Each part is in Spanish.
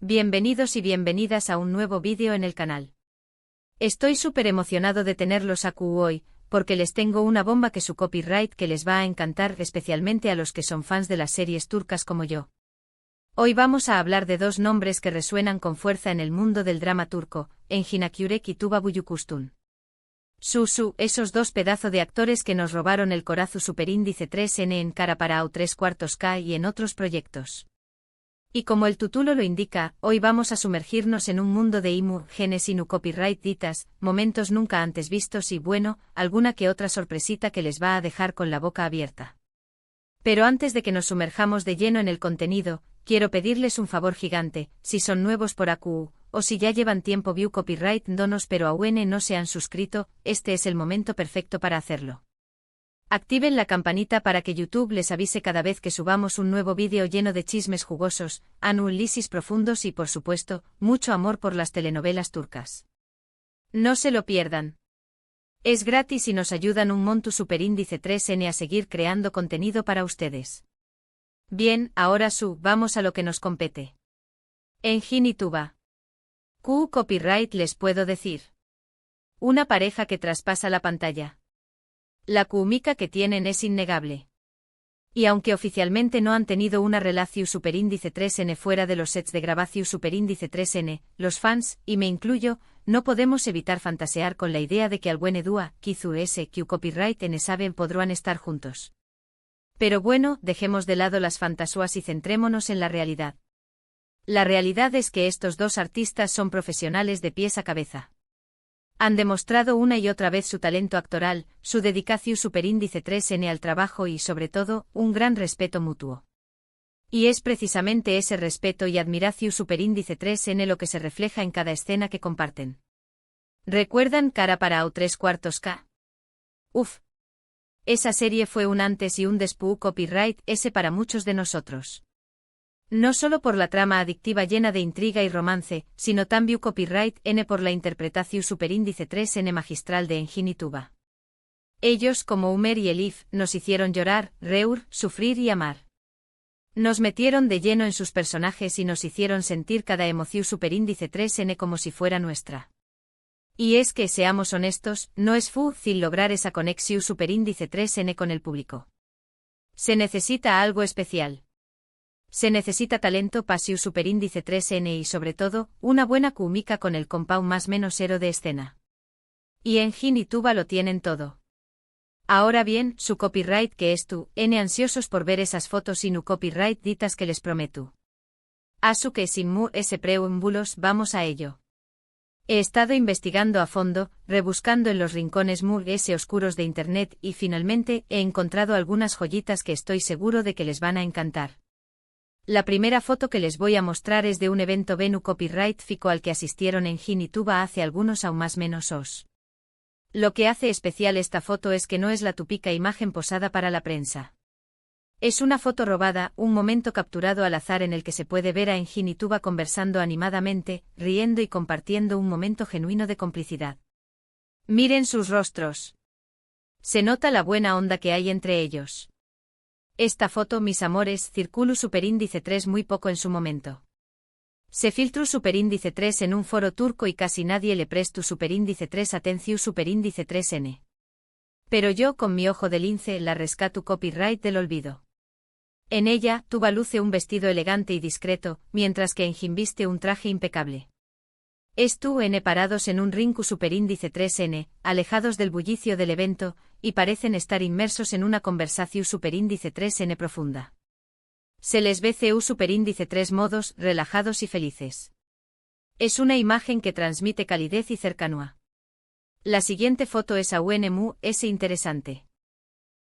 Bienvenidos y bienvenidas a un nuevo vídeo en el canal. Estoy súper emocionado de tenerlos aquí hoy, porque les tengo una bomba que su copyright que les va a encantar, especialmente a los que son fans de las series turcas como yo. Hoy vamos a hablar de dos nombres que resuenan con fuerza en el mundo del drama turco, Engin Akyürek y Tuba Büyüküstün. Esos dos pedazos de actores que nos robaron el corazón superíndice 3N en Kara Para 3/4K y en otros proyectos. Y como el título lo indica, hoy vamos a sumergirnos en un mundo de imágenes y copyright ditas, momentos nunca antes vistos y bueno, alguna que otra sorpresita que les va a dejar con la boca abierta. Pero antes de que nos sumerjamos de lleno en el contenido, quiero pedirles un favor gigante, si son nuevos por AQ, o si ya llevan tiempo view copyright donos pero aún no se han suscrito, este es el momento perfecto para hacerlo. Activen la campanita para que YouTube les avise cada vez que subamos un nuevo vídeo lleno de chismes jugosos, análisis profundos y por supuesto, mucho amor por las telenovelas turcas. No se lo pierdan. Es gratis y nos ayudan un montón superíndice 3N a seguir creando contenido para ustedes. Bien, ahora vamos a lo que nos compete. Engin y Tuba. Q copyright les puedo decir. Una pareja que traspasa la pantalla. La química que tienen es innegable. Y aunque oficialmente no han tenido una relación superíndice 3N fuera de los sets de grabación superíndice 3N, los fans, y me incluyo, no podemos evitar fantasear con la idea de que algún dúo, Q copyright N saben podrán estar juntos. Pero bueno, dejemos de lado las fantasías y centrémonos en la realidad. La realidad es que estos dos artistas son profesionales de pies a cabeza. Han demostrado una y otra vez su talento actoral, su dedicación superíndice 3N al trabajo y, sobre todo, un gran respeto mutuo. Y es precisamente ese respeto y admiración superíndice 3N lo que se refleja en cada escena que comparten. ¿Recuerdan Kara Para 3/4K? Uf. Esa serie fue un antes y un después copyright ese para muchos de nosotros. No solo por la trama adictiva llena de intriga y romance, sino también copyright N por la interpretación superíndice 3N magistral de Engin y Tuba. Ellos, como Umer y Elif, nos hicieron llorar, reír, sufrir y amar. Nos metieron de lleno en sus personajes y nos hicieron sentir cada emoción superíndice 3N como si fuera nuestra. Y es que, seamos honestos, no es fácil lograr esa conexión superíndice 3N con el público. Se necesita algo especial. Se necesita talento pasión superíndice 3N y sobre todo, una buena química con el compound más menos héroe de escena. Y Engin y Tuba lo tienen todo. Ahora bien, su copyright que es N ansiosos por ver esas fotos y copyright ditas que les prometo. Asu que sin ese preámbulos vamos a ello. He estado investigando a fondo, rebuscando en los rincones oscuros de internet y finalmente he encontrado algunas joyitas que estoy seguro de que les van a encantar. La primera foto que les voy a mostrar es de un evento Venu Copyright Fico al que asistieron Engin y Tuba hace algunos aún más menos os. Lo que hace especial esta foto es que no es la típica imagen posada para la prensa. Es una foto robada, un momento capturado al azar en el que se puede ver a Engin y Tuba conversando animadamente, riendo y compartiendo un momento genuino de complicidad. Miren sus rostros. Se nota la buena onda que hay entre ellos. Esta foto, mis amores, circuló superíndice 3 muy poco en su momento. Se filtró superíndice 3 en un foro turco y casi nadie le prestó superíndice 3 atención superíndice 3N. Pero yo con mi ojo de lince la rescato copyright del olvido. En ella, Tuba luce un vestido elegante y discreto, mientras que Engin viste un traje impecable. N parados en un rinku superíndice 3N, alejados del bullicio del evento, y parecen estar inmersos en una conversación superíndice 3N profunda. Se les ve superíndice 3 modos, relajados y felices. Es una imagen que transmite calidez y cercanía. La siguiente foto es es interesante.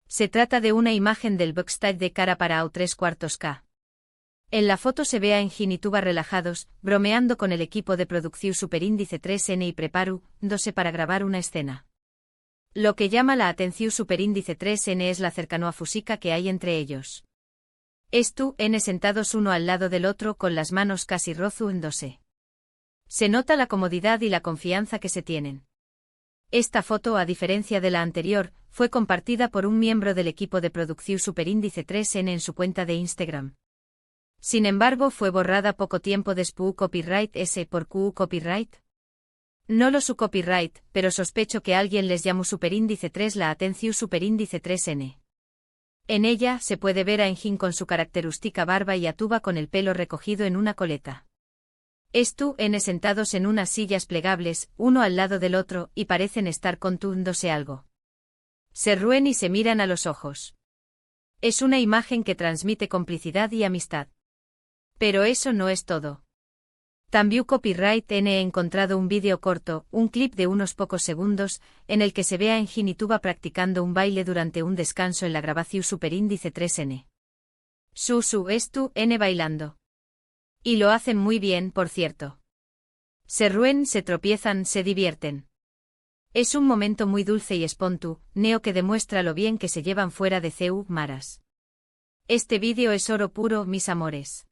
Se trata de una imagen del backstage de Kara Para 3/4K. En la foto se ve a Engin y Tuba relajados, bromeando con el equipo de producción superíndice 3N y preparándose para grabar una escena. Lo que llama la atención superíndice 3N es la cercanía física que hay entre ellos. N sentados uno al lado del otro con las manos casi rozándose. Se nota la comodidad y la confianza que se tienen. Esta foto, a diferencia de la anterior, fue compartida por un miembro del equipo de producción superíndice 3N en su cuenta de Instagram. Sin embargo, fue borrada poco tiempo después copyright S por Q copyright. No lo su copyright, pero sospecho que alguien les llamó superíndice 3 la atención superíndice 3N. En ella se puede ver a Engin con su característica barba y a Tuba con el pelo recogido en una coleta. Estu N sentados en unas sillas plegables, uno al lado del otro, y parecen estar contándose algo. Se rúen y se miran a los ojos. Es una imagen que transmite complicidad y amistad. Pero eso no es todo. También Copyright N he encontrado un vídeo corto, un clip de unos pocos segundos, en el que se ve a Engin y Tuba practicando un baile durante un descanso en la grabación superíndice 3N. Estu N bailando. Y lo hacen muy bien, por cierto. Se rúen, se tropiezan, se divierten. Es un momento muy dulce y espontáneo que demuestra lo bien que se llevan fuera de CU Maras. Este vídeo es oro puro, mis amores.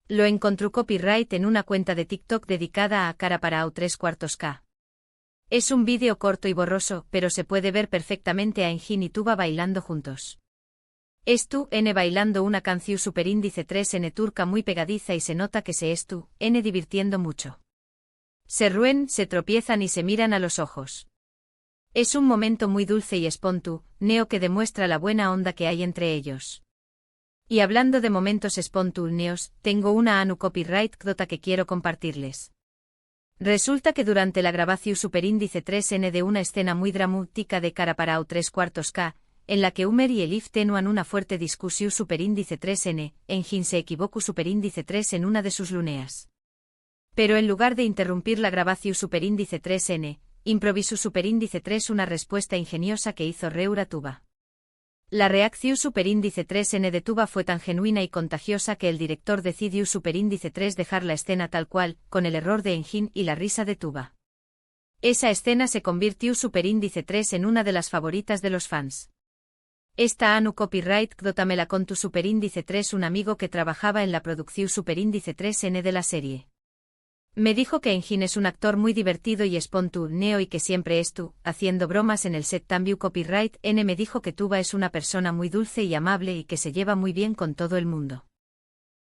Lo encontró Copyright en una cuenta de TikTok dedicada a Cara Parao 3/4K. Es un vídeo corto y borroso, pero se puede ver perfectamente a Engin y Tuba bailando juntos. Estu N bailando una canción superíndice 3N turca muy pegadiza y se nota que se Estu N divirtiendo mucho. Se rúen, se tropiezan y se miran a los ojos. Es un momento muy dulce y espontáneo que demuestra la buena onda que hay entre ellos. Y hablando de momentos espontáneos, tengo una Anu Copyright Dota que quiero compartirles. Resulta que durante la grabación superíndice 3N de una escena muy dramática de Cara Parao 3/4K, en la que Umer y Elif tenuan una fuerte discusión superíndice 3N, Engin se equivocó superíndice 3 en una de sus luneas. Pero en lugar de interrumpir la grabación superíndice 3N, improvisó superíndice 3 una respuesta ingeniosa que hizo Reura Tuba. La reacción superíndice 3N de Tuba fue tan genuina y contagiosa que el director decidió superíndice 3 dejar la escena tal cual, con el error de Engin y la risa de Tuba. Esa escena se convirtió superíndice 3 en una de las favoritas de los fans. Esta Anu Copyright Dota me la contó superíndice 3 un amigo que trabajaba en la producción superíndice 3N de la serie. Me dijo que Engin es un actor muy divertido y espontáneo y que siempre estuvo haciendo bromas en el set. También Copyright N me dijo que Tuba es una persona muy dulce y amable y que se lleva muy bien con todo el mundo.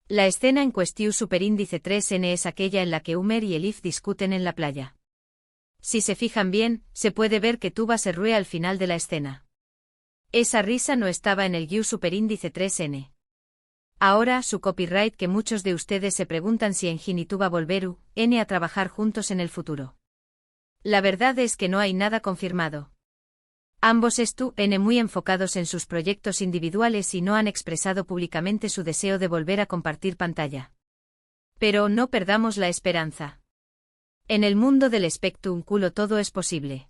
La escena en cuestión superíndice 3N es aquella en la que Umer y Elif discuten en la playa. Si se fijan bien, se puede ver que Tuba se ríe al final de la escena. Esa risa no estaba en el guión superíndice 3N. Ahora, su copyright que muchos de ustedes se preguntan si Engin y Tuba volverán a trabajar juntos en el futuro. La verdad es que no hay nada confirmado. Ambos están muy enfocados en sus proyectos individuales y no han expresado públicamente su deseo de volver a compartir pantalla. Pero no perdamos la esperanza. En el mundo del espectáculo todo es posible.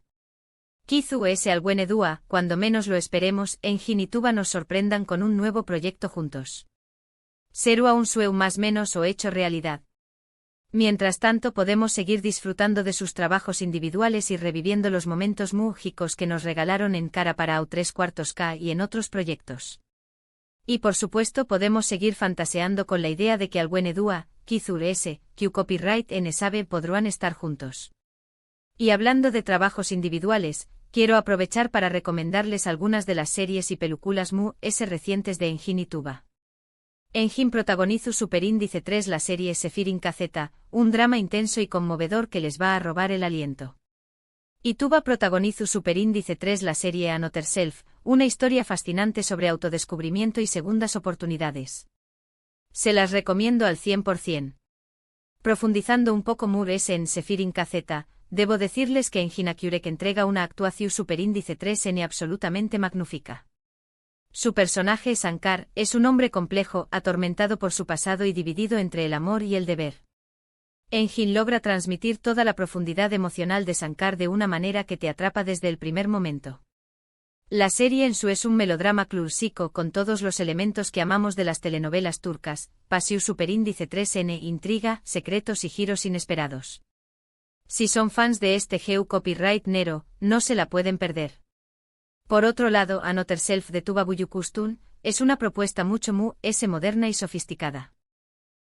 Kizu ese al buen edúa, cuando menos lo esperemos, Engin y Tuba nos sorprendan con un nuevo proyecto juntos. Será un sueño más menos o hecho realidad. Mientras tanto podemos seguir disfrutando de sus trabajos individuales y reviviendo los momentos mágicos que nos regalaron en Cara Parao 3/4K y en otros proyectos. Y por supuesto podemos seguir fantaseando con la idea de que al buen edúa, Kizur S, Q Copyright N sabe podrán estar juntos. Y hablando de trabajos individuales, quiero aprovechar para recomendarles algunas de las series y películas recientes de Engin y Tuba. Engin protagonizó superíndice 3 la serie Sefirin KZ, un drama intenso y conmovedor que les va a robar el aliento. Y Tuba protagonizó superíndice 3 la serie Another Self, una historia fascinante sobre autodescubrimiento y segundas oportunidades. Se las recomiendo al 100%. Profundizando un poco más en Sefirin KZ, debo decirles que Engin Akurek entrega una actuación superíndice 3N absolutamente magnífica. Su personaje Sankar es un hombre complejo, atormentado por su pasado y dividido entre el amor y el deber. Engin logra transmitir toda la profundidad emocional de Sankar de una manera que te atrapa desde el primer momento. La serie en su es un melodrama clásico con todos los elementos que amamos de las telenovelas turcas, pasión superíndice 3N, intriga, secretos y giros inesperados. Si son fans de este GU Copyright Nero, no se la pueden perder. Por otro lado, Another Self de Tuba Büyüküstün es una propuesta mucho moderna y sofisticada.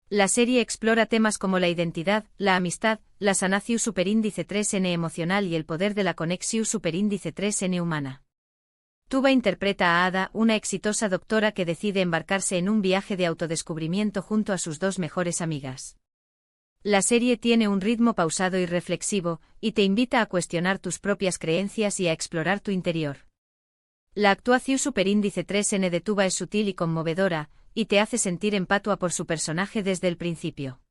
La serie explora temas como la identidad, la amistad, la sanación superíndice 3N emocional y el poder de la conexión superíndice 3N humana. Tuba interpreta a Ada, una exitosa doctora que decide embarcarse en un viaje de autodescubrimiento junto a sus dos mejores amigas. La serie tiene un ritmo pausado y reflexivo, y te invita a cuestionar tus propias creencias y a explorar tu interior. La actuación superíndice 3N de Tuba es sutil y conmovedora, y te hace sentir empatua por su personaje desde el principio.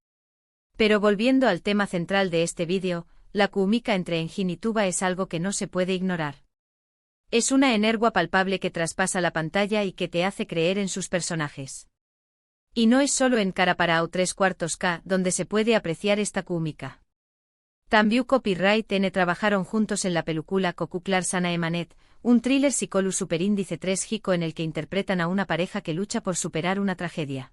Pero volviendo al tema central de este vídeo, la química entre Engin y Tuba es algo que no se puede ignorar. Es una energía palpable que traspasa la pantalla y que te hace creer en sus personajes. Y no es solo en Cara para o 3/4K donde se puede apreciar esta química. También Copyright N trabajaron juntos en la película Kokuklar Sana Emanet, un thriller psicólogo superíndice 3 Hiko en el que interpretan a una pareja que lucha por superar una tragedia.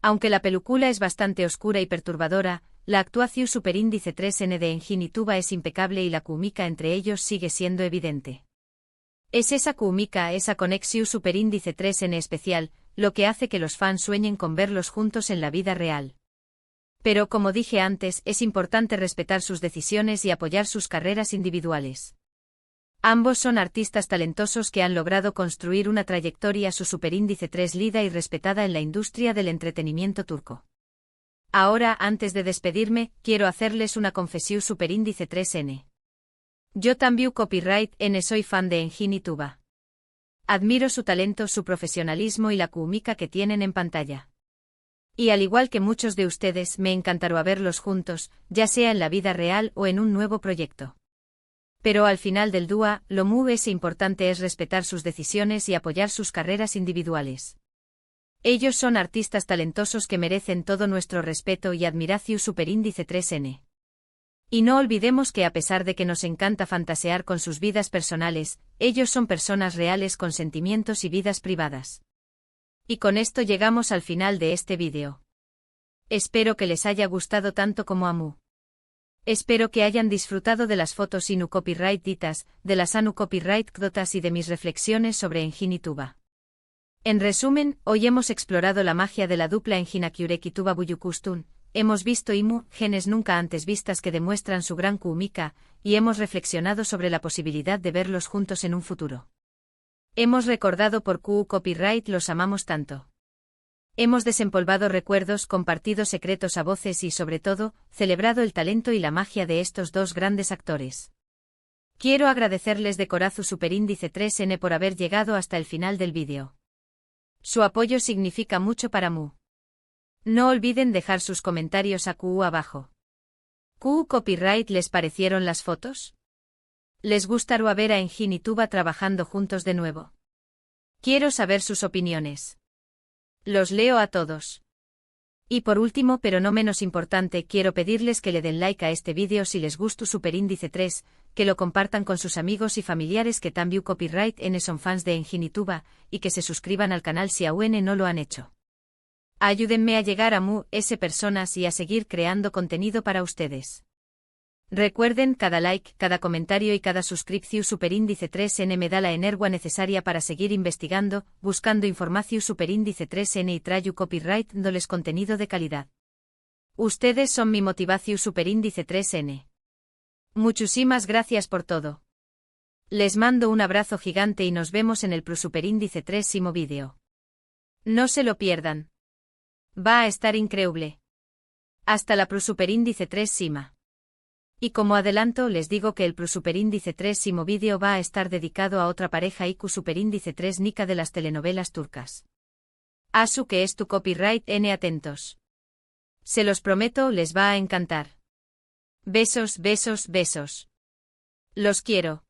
Aunque la película es bastante oscura y perturbadora, la actuación superíndice 3N de Engin y Tuba es impecable y la química entre ellos sigue siendo evidente. Es esa química, esa conexión superíndice 3N especial, lo que hace que los fans sueñen con verlos juntos en la vida real. Pero como dije antes, es importante respetar sus decisiones y apoyar sus carreras individuales. Ambos son artistas talentosos que han logrado construir una trayectoria su superíndice 3 lida y respetada en la industria del entretenimiento turco. Ahora, antes de despedirme, quiero hacerles una confesión superíndice 3N. Yo también Copyright N soy fan de Engin y Tuba. Admiro su talento, su profesionalismo y la química que tienen en pantalla. Y al igual que muchos de ustedes, me encantará verlos juntos, ya sea en la vida real o en un nuevo proyecto. Pero al final del día, lo más importante es respetar sus decisiones y apoyar sus carreras individuales. Ellos son artistas talentosos que merecen todo nuestro respeto y admiración superíndice 3N. Y no olvidemos que a pesar de que nos encanta fantasear con sus vidas personales, ellos son personas reales con sentimientos y vidas privadas. Y con esto llegamos al final de este vídeo. Espero que les haya gustado tanto como a mí. Espero que hayan disfrutado de las fotos Inu Copyright ditas, de las Anu Copyright kdotas y de mis reflexiones sobre Engin y Tuba. En resumen, hoy hemos explorado la magia de la dupla Engin Akyurek y Tuba Buyukustun. Hemos visto genes nunca antes vistas que demuestran su gran química, y hemos reflexionado sobre la posibilidad de verlos juntos en un futuro. Hemos recordado por qué Copyright los amamos tanto. Hemos desempolvado recuerdos, compartido secretos a voces y, sobre todo, celebrado el talento y la magia de estos dos grandes actores. Quiero agradecerles de corazón superíndice 3N por haber llegado hasta el final del vídeo. Su apoyo significa mucho para mí. No olviden dejar sus comentarios abajo. Copyright ¿les parecieron las fotos? ¿Les gustaría ver a Engin y Tuba trabajando juntos de nuevo? Quiero saber sus opiniones. Los leo a todos. Y por último, pero no menos importante, quiero pedirles que le den like a este vídeo si les gustó superíndice 3, que lo compartan con sus amigos y familiares que también Copyright N son fans de Engin y Tuba, y que se suscriban al canal si aún no lo han hecho. Ayúdenme a llegar a personas y a seguir creando contenido para ustedes. Recuerden, cada like, cada comentario y cada suscripción superíndice 3N me da la energía necesaria para seguir investigando, buscando información superíndice 3N y trayu copyright dándoles contenido de calidad. Ustedes son mi motivación superíndice 3N. Muchísimas gracias por todo. Les mando un abrazo gigante y nos vemos en el superíndice 3º vídeo. No se lo pierdan. Va a estar increíble. Hasta la superíndice 3 Sima. Y como adelanto les digo que el superíndice 3º vídeo va a estar dedicado a otra pareja IQ superíndice 3 Nika de las telenovelas turcas. Asu que es tu Copyright N atentos. Se los prometo, les va a encantar. Besos, besos, besos. Los quiero.